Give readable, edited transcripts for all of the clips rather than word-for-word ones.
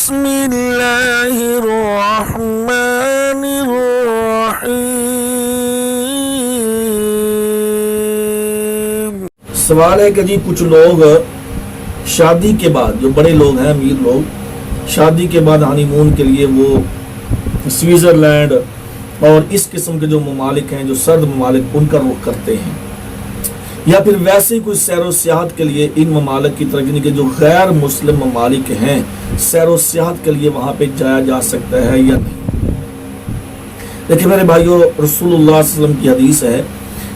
بسم اللہ الرحمن الرحیم۔ سوال ہے کہ جی کچھ لوگ شادی کے بعد، جو بڑے لوگ ہیں، امیر لوگ، شادی کے بعد ہانی مون کے لیے وہ سوئٹزرلینڈ اور اس قسم کے جو ممالک ہیں، جو سرد ممالک، ان کا رخ کرتے ہیں، یا پھر ویسے ہی کوئی سیر و سیاحت کے لیے ان ممالک کی طرف، یعنی کہ جو غیر مسلم ممالک ہیں، سیر و سیاحت کے لیے وہاں پہ جایا جا سکتا ہے یا نہیں؟ دیکھیں میرے بھائیو، رسول اللہ صلی اللہ علیہ وسلم کی حدیث ہے،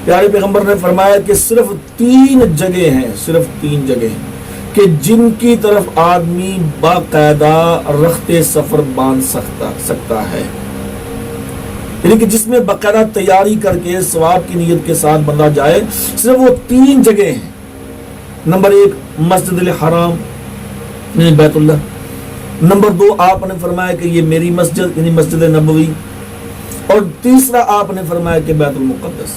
پیارے پیغمبر نے فرمایا کہ صرف 3 جگہ ہیں کہ جن کی طرف آدمی باقاعدہ رخت سفر باندھ سکتا ہے، یعنی کہ جس میں باقاعدہ تیاری کر کے ثواب کی نیت کے ساتھ بندہ جائے، صرف وہ 3 جگہ ہیں۔ نمبر 1 مسجد الحرام یعنی بیت اللہ، نمبر 2 آپ نے فرمایا کہ یہ میری مسجد یعنی مسجد نبوی، اور تیسرا آپ نے فرمایا کہ بیت المقدس۔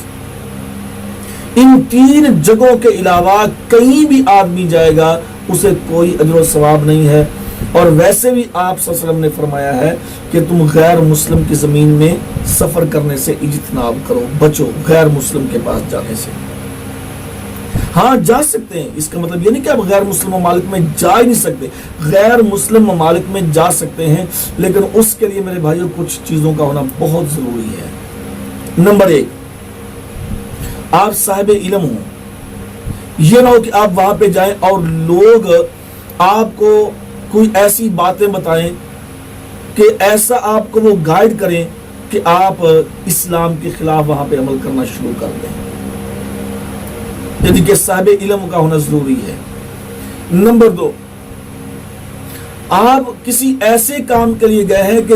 ان 3 جگہوں کے علاوہ کہیں بھی آدمی جائے گا اسے کوئی اجر و ثواب نہیں ہے، اور ویسے بھی آپ صلی اللہ علیہ وسلم نے فرمایا ہے کہ تم غیر مسلم کی زمین میں سفر کرنے سے اجتناب کرو، بچو غیر مسلم کے پاس جانے سے۔ ہاں جا سکتے ہیں، اس کا مطلب یہ نہیں کہ آپ غیر مسلم ممالک میں جا ہی نہیں سکتے، غیر مسلم ممالک میں جا سکتے ہیں، لیکن اس کے لیے میرے بھائیوں کچھ چیزوں کا ہونا بہت ضروری ہے۔ نمبر 1، آپ صاحب علم ہوں، یہ نہ ہو کہ آپ وہاں پہ جائیں اور لوگ آپ کو کوئی ایسی باتیں بتائیں کہ ایسا آپ کو وہ گائیڈ کریں کہ آپ اسلام کے خلاف وہاں پہ عمل کرنا شروع کر دیں، یعنی کہ صاحب علم کا ہونا ضروری ہے۔ نمبر 2، آپ کسی ایسے کام کے لیے گئے ہیں کہ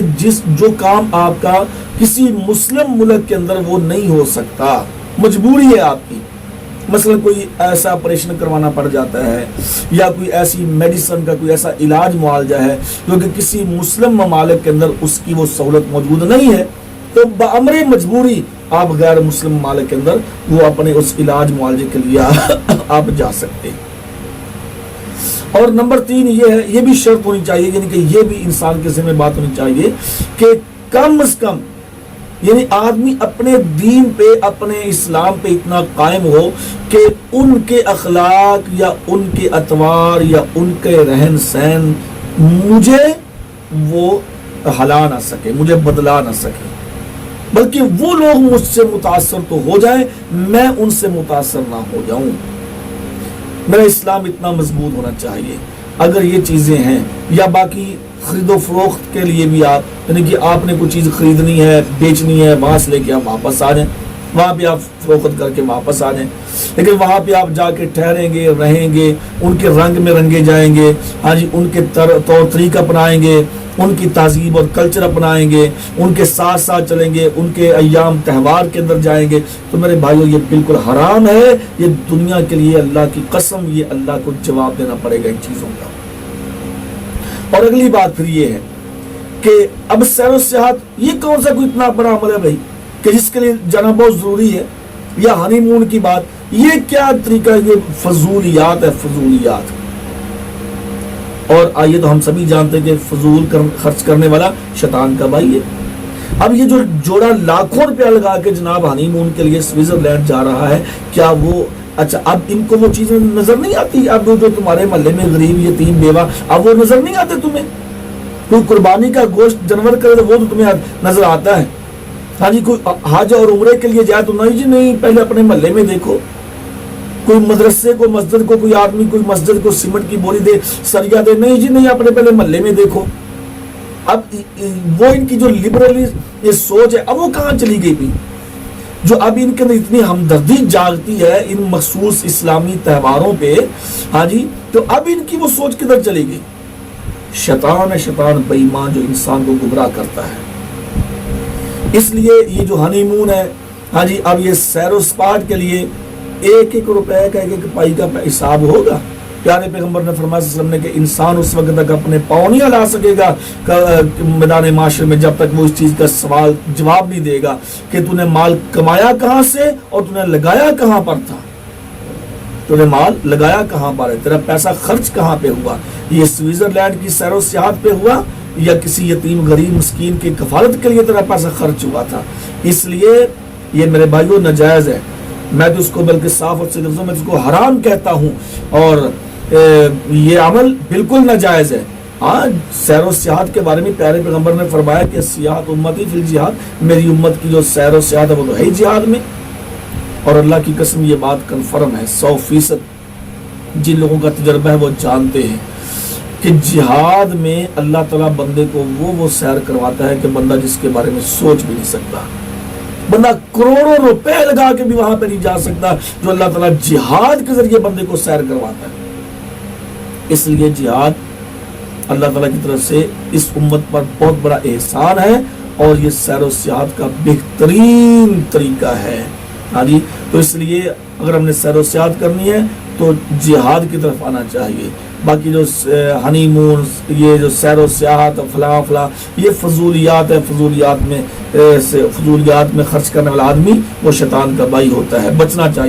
جو کام آپ کا کسی مسلم ملک کے اندر وہ نہیں ہو سکتا، مجبوری ہے آپ کی، مثلا کوئی ایسا آپریشن کروانا پڑ جاتا ہے، یا کوئی ایسی میڈیسن کا کوئی ایسا علاج معالجہ ہے جو کہ کسی مسلم ممالک کے اندر اس کی وہ سہولت موجود نہیں ہے، تو بامر مجبوری آپ غیر مسلم ممالک کے اندر وہ اپنے اس علاج معالجے کے لیے آپ جا سکتے ہیں۔ اور نمبر 3 یہ ہے، یہ بھی شرط ہونی چاہیے، یعنی کہ یہ بھی انسان کے ذمہ بات ہونی چاہیے کہ کم از کم یعنی آدمی اپنے دین پہ، اپنے اسلام پہ اتنا قائم ہو کہ ان کے اخلاق یا ان کے اطوار یا ان کے رہن سہن مجھے وہ ہلا نہ سکے، مجھے بدلا نہ سکے، بلکہ وہ لوگ مجھ سے متاثر تو ہو جائیں، میں ان سے متاثر نہ ہو جاؤں۔ میرا اسلام اتنا مضبوط ہونا چاہیے۔ اگر یہ چیزیں ہیں، یا باقی خرید و فروخت کے لیے بھی آپ، یعنی کہ آپ نے کوئی چیز خریدنی ہے، بیچنی ہے، وہاں سے لے کے آپ واپس آ جائیں، وہاں پہ آپ فروخت کر کے واپس آ جائیں، لیکن وہاں پہ آپ جا کے ٹھہریں گے، رہیں گے، ان کے رنگ میں رنگے جائیں گے، ہاں جی، ان کے طور طریقہ اپنائیں گے، ان کی تہذیب اور کلچر اپنائیں گے، ان کے ساتھ ساتھ چلیں گے، ان کے ایام تہوار کے اندر جائیں گے، تو میرے بھائیو یہ بالکل حرام ہے، یہ دنیا کے لیے اللہ کی قسم، یہ اللہ کو جواب دینا پڑے گا ان چیزوں کا۔ اور اگلی بات پھر یہ ہے کہ اب سیر و سیاحت یہ کون سا کوئی اتنا بڑا عمل ہے بھائی کہ جس کے لیے جانا بہت ضروری ہے، یا ہنی مون کی بات، یہ کیا طریقہ ہے؟ یہ فضولیات ہے، فضولیات۔ اور آئیے تو ہم سبھی جانتے ہیں کہ فضول خرچ کرنے والا شیطان کا بھائی ہے۔ اب یہ جو جوڑا لاکھوں روپیہ لگا کے جناب ہنی مون کے لیے سوئٹزرلینڈ جا رہا ہے، کیا وہ اچھا اب ان کو وہ چیزیں نظر نہیں آتی؟ اب جو تمہارے محلے میں غریب یتیم بیوہ، اب وہ نظر نہیں آتے تمہیں؟ کوئی قربانی کا گوشت جانور کرے تو وہ تو تمہیں نظر آتا ہے، ہاں جی، کوئی حج اور عمرے کے لیے جائے تو نہیں جی نہیں، پہلے اپنے محلے میں دیکھو، کوئی مدرسے کو، مسجد کو، کوئی آدمی کوئی مسجد کو سیمنٹ کی بوری دے، سریا دے، نہیں جی نہیں، اپنے پہلے محلے میں دیکھو۔ اب وہ ان کی جو لبرل یہ سوچ ہے، اب وہ کہاں چلی گئی بھی؟ جو اب ان کے اندر اتنی ہمدردی جاگتی ہے ان مخصوص اسلامی تہواروں پہ، ہاں جی، تو اب ان کی وہ سوچ کدھر چلی گئی؟ شیطان ہے، شیطان بے ایمان جو انسان کو گمراہ کرتا ہے۔ اس لیے یہ جو ہنی مون ہے، ہاں جی، اب یہ سیر و سپاٹ کے لیے 1-1 روپے کا 1-1 پائی کا حساب ہوگا۔ پیارے پیغمبر نے فرمایا صلی اللہ علیہ وسلم نے کہ انسان اس وقت تک اپنے پاؤں نہیں ہلا سکے گا میدان معاشر میں جب تک وہ اس چیز کا سوال جواب نہیں دے گا کہ تو نے مال کمایا کہاں سے اور تو نے لگایا کہاں پر تھا۔ تو نے مال لگایا کہاں پر ہے، تیرا پیسہ خرچ کہاں پہ ہوا، یہ سوئٹزرلینڈ کی سیر و سیاحت پہ ہوا یا کسی یتیم غریب مسکین کی کفالت کے لیے تیرا پیسہ خرچ ہوا تھا؟ اس لیے یہ میرے بھائیوں ناجائز ہے، میں تو اس کو بلکہ صاف اور صحیح لفظوں میں اس کو حرام کہتا ہوں، اور یہ عمل بالکل ناجائز ہے۔ ہاں، سیر و سیاحت کے بارے میں پیارے پیغمبر نے فرمایا کہ سیاحت امتی فی الجہاد، میری امت کی جو سیر و سیاحت ہے وہ تو ہے ہی جہاد میں، اور اللہ کی قسم یہ بات کنفرم ہے 100%۔ جن لوگوں کا تجربہ ہے وہ جانتے ہیں کہ جہاد میں اللہ تعالیٰ بندے کو وہ سیر کرواتا ہے کہ بندہ جس کے بارے میں سوچ بھی نہیں سکتا، بندہ کروڑوں روپے لگا کے بھی وہاں پہ نہیں جا سکتا، جو اللہ تعالیٰ جہاد کے ذریعے بندے کو سیر کرواتا ہے۔ اس لیے جہاد اللہ تعالیٰ کی طرف سے اس امت پر بہت بڑا احسان ہے، اور یہ سیر و سیاحت کا بہترین طریقہ ہے۔ ہاں جی، تو اس لیے اگر ہم نے سیر و سیاحت کرنی ہے تو جہاد کی طرف آنا چاہیے۔ باقی جو ہنی مون، یہ جو سیر و سیاحت فلاں فلاں، یہ فضولیات ہے، فضولیات میں خرچ کرنے والا آدمی وہ شیطان کا بھائی ہوتا ہے، بچنا چاہیے۔